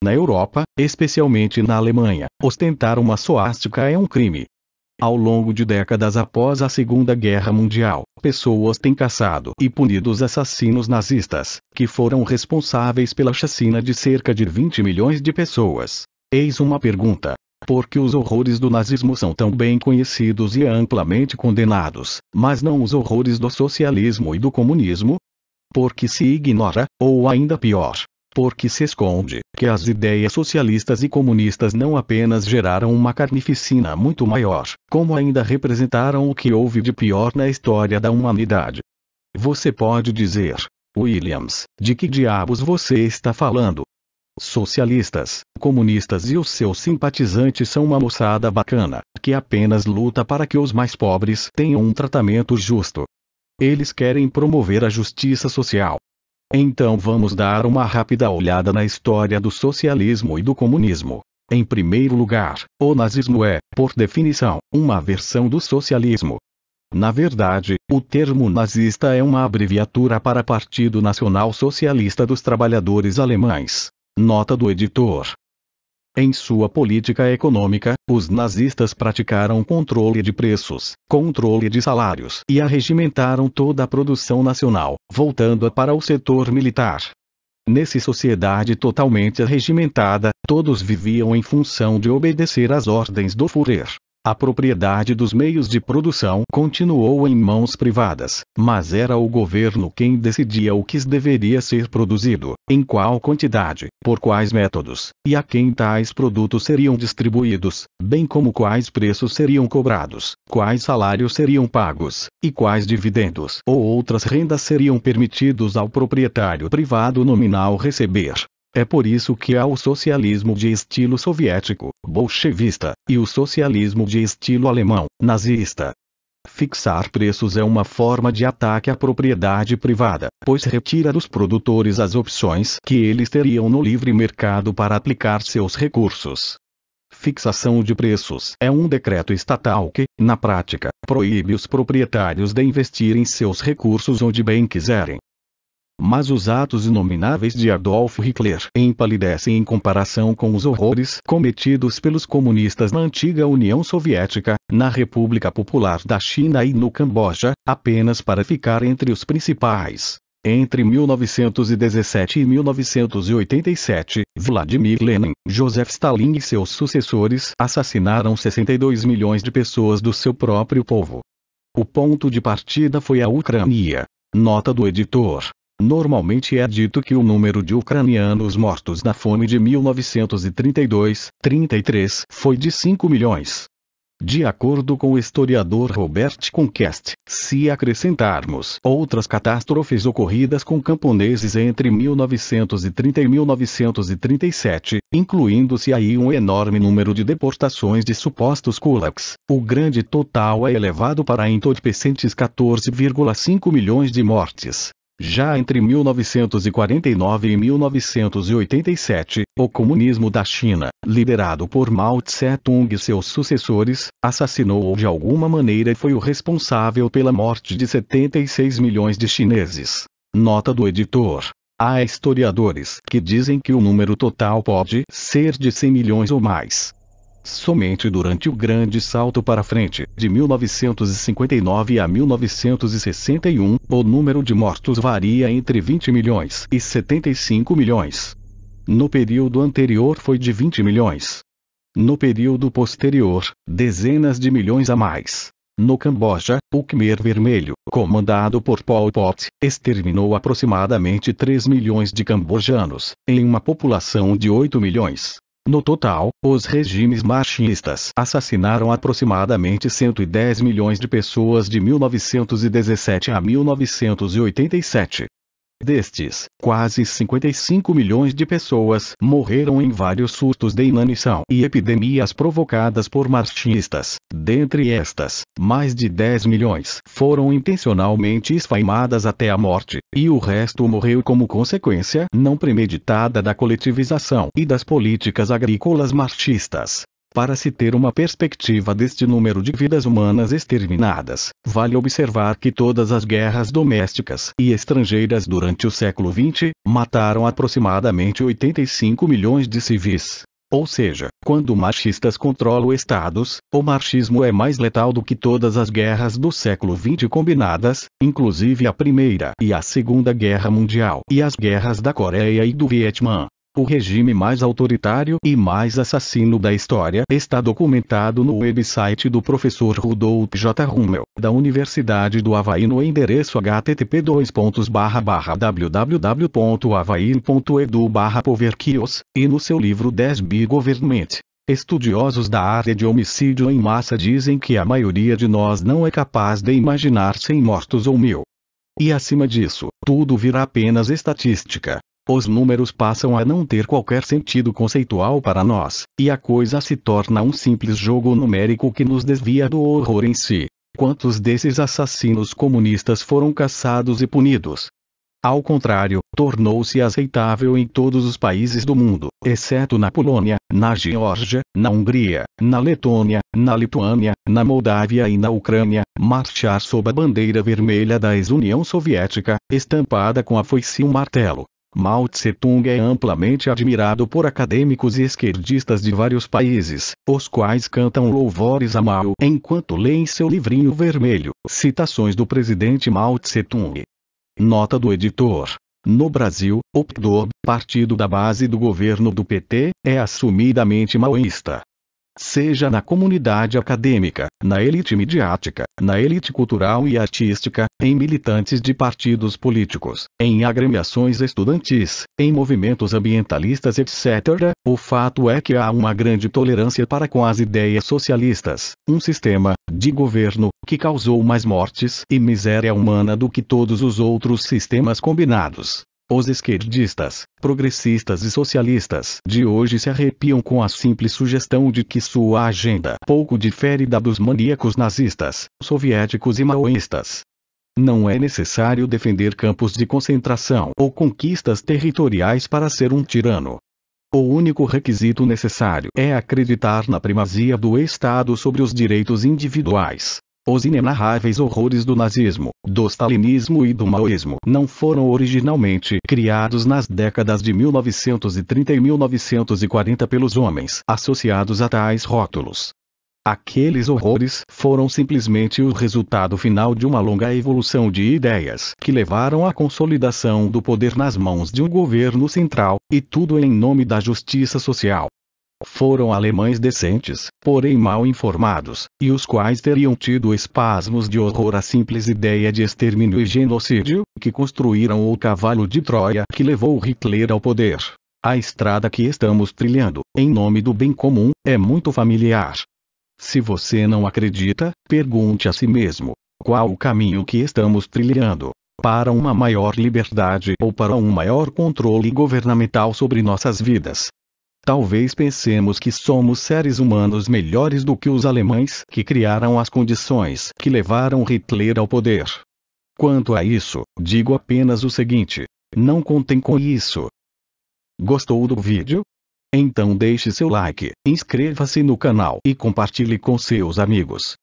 Na Europa, especialmente na Alemanha, ostentar uma suástica é um crime. Ao longo de décadas após a Segunda Guerra Mundial, pessoas têm caçado e punido os assassinos nazistas, que foram responsáveis pela chacina de cerca de 20 milhões de pessoas. Eis uma pergunta: por que os horrores do nazismo são tão bem conhecidos e amplamente condenados, mas não os horrores do socialismo e do comunismo? Porque se ignora, ou ainda pior, porque se esconde, que as ideias socialistas e comunistas não apenas geraram uma carnificina muito maior, como ainda representaram o que houve de pior na história da humanidade. Você pode dizer: Williams, de que diabos você está falando? Socialistas, comunistas e os seus simpatizantes são uma moçada bacana, que apenas luta para que os mais pobres tenham um tratamento justo. Eles querem promover a justiça social. Então vamos dar uma rápida olhada na história do socialismo e do comunismo. Em primeiro lugar, o nazismo é, por definição, uma versão do socialismo. Na verdade, o termo nazista é uma abreviatura para Partido Nacional Socialista dos Trabalhadores Alemães. Nota do editor. Em sua política econômica, os nazistas praticaram controle de preços, controle de salários e arregimentaram toda a produção nacional, voltando-a para o setor militar. Nessa sociedade totalmente arregimentada, todos viviam em função de obedecer às ordens do Führer. A propriedade dos meios de produção continuou em mãos privadas, mas era o governo quem decidia o que deveria ser produzido, em qual quantidade, por quais métodos, e a quem tais produtos seriam distribuídos, bem como quais preços seriam cobrados, quais salários seriam pagos, e quais dividendos ou outras rendas seriam permitidos ao proprietário privado nominal receber. É por isso que há o socialismo de estilo soviético, bolchevista, e o socialismo de estilo alemão, nazista. Fixar preços é uma forma de ataque à propriedade privada, pois retira dos produtores as opções que eles teriam no livre mercado para aplicar seus recursos. Fixação de preços é um decreto estatal que, na prática, proíbe os proprietários de investirem seus recursos onde bem quiserem. Mas os atos inomináveis de Adolf Hitler empalidecem em comparação com os horrores cometidos pelos comunistas na antiga União Soviética, na República Popular da China e no Camboja, apenas para ficar entre os principais. Entre 1917 e 1987, Vladimir Lenin, Joseph Stalin e seus sucessores assassinaram 62 milhões de pessoas do seu próprio povo. O ponto de partida foi a Ucrânia. Nota do editor. Normalmente é dito que o número de ucranianos mortos na fome de 1932-33 foi de 5 milhões. De acordo com o historiador Robert Conquest, se acrescentarmos outras catástrofes ocorridas com camponeses entre 1930 e 1937, incluindo-se aí um enorme número de deportações de supostos kulaks, o grande total é elevado para entorpecentes 14,5 milhões de mortes. Já entre 1949 e 1987, o comunismo da China, liderado por Mao Tse-tung e seus sucessores, assassinou ou de alguma maneira foi o responsável pela morte de 76 milhões de chineses. Nota do editor. Há historiadores que dizem que o número total pode ser de 100 milhões ou mais. Somente durante o grande salto para frente, de 1959 a 1961, o número de mortos varia entre 20 milhões e 75 milhões. No período anterior foi de 20 milhões. No período posterior, dezenas de milhões a mais. No Camboja, o Khmer Vermelho, comandado por Pol Pot, exterminou aproximadamente 3 milhões de cambojanos, em uma população de 8 milhões. No total, os regimes marxistas assassinaram aproximadamente 110 milhões de pessoas de 1917 a 1987. Destes, quase 55 milhões de pessoas morreram em vários surtos de inanição e epidemias provocadas por marxistas. Dentre estas, mais de 10 milhões foram intencionalmente esfaimadas até a morte, e o resto morreu como consequência não premeditada da coletivização e das políticas agrícolas marxistas. Para se ter uma perspectiva deste número de vidas humanas exterminadas, vale observar que todas as guerras domésticas e estrangeiras durante o século XX mataram aproximadamente 85 milhões de civis. Ou seja, quando marxistas controlam estados, o marxismo é mais letal do que todas as guerras do século XX combinadas, inclusive a Primeira e a Segunda Guerra Mundial e as guerras da Coreia e do Vietnã. O regime mais autoritário e mais assassino da história está documentado no website do professor Rudolf J. Rummel, da Universidade do Havaí no endereço http://www.havaí.edu/poverkios, e no seu livro 10 Big Government. Estudiosos da área de homicídio em massa dizem que a maioria de nós não é capaz de imaginar 100 mortos ou 1000. E acima disso, tudo vira apenas estatística. Os números passam a não ter qualquer sentido conceitual para nós, e a coisa se torna um simples jogo numérico que nos desvia do horror em si. Quantos desses assassinos comunistas foram caçados e punidos? Ao contrário, tornou-se aceitável em todos os países do mundo, exceto na Polônia, na Geórgia, na Hungria, na Letônia, na Lituânia, na Moldávia e na Ucrânia, marchar sob a bandeira vermelha da ex-União Soviética, estampada com a foice e um martelo. Mao Tse-tung é amplamente admirado por acadêmicos e esquerdistas de vários países, os quais cantam louvores a Mao enquanto leem seu livrinho vermelho, citações do presidente Mao Tse-tung. Nota do editor. No Brasil, o PDOB, partido da base do governo do PT, é assumidamente maoísta. Seja na comunidade acadêmica, na elite midiática, na elite cultural e artística, em militantes de partidos políticos, em agremiações estudantis, em movimentos ambientalistas etc., o fato é que há uma grande tolerância para com as ideias socialistas, um sistema de governo que causou mais mortes e miséria humana do que todos os outros sistemas combinados. Os esquerdistas, progressistas e socialistas de hoje se arrepiam com a simples sugestão de que sua agenda pouco difere da dos maníacos nazistas, soviéticos e maoístas. Não é necessário defender campos de concentração ou conquistas territoriais para ser um tirano. O único requisito necessário é acreditar na primazia do Estado sobre os direitos individuais. Os inenarráveis horrores do nazismo, do stalinismo e do maoísmo não foram originalmente criados nas décadas de 1930 e 1940 pelos homens associados a tais rótulos. Aqueles horrores foram simplesmente o resultado final de uma longa evolução de ideias que levaram à consolidação do poder nas mãos de um governo central, e tudo em nome da justiça social. Foram alemães decentes, porém mal informados, e os quais teriam tido espasmos de horror à simples ideia de extermínio e genocídio, que construíram o cavalo de Troia que levou Hitler ao poder. A estrada que estamos trilhando, em nome do bem comum, é muito familiar. Se você não acredita, pergunte a si mesmo: qual o caminho que estamos trilhando? Para uma maior liberdade ou para um maior controle governamental sobre nossas vidas? Talvez pensemos que somos seres humanos melhores do que os alemães que criaram as condições que levaram Hitler ao poder. Quanto a isso, digo apenas o seguinte: não contem com isso. Gostou do vídeo? Então deixe seu like, inscreva-se no canal e compartilhe com seus amigos.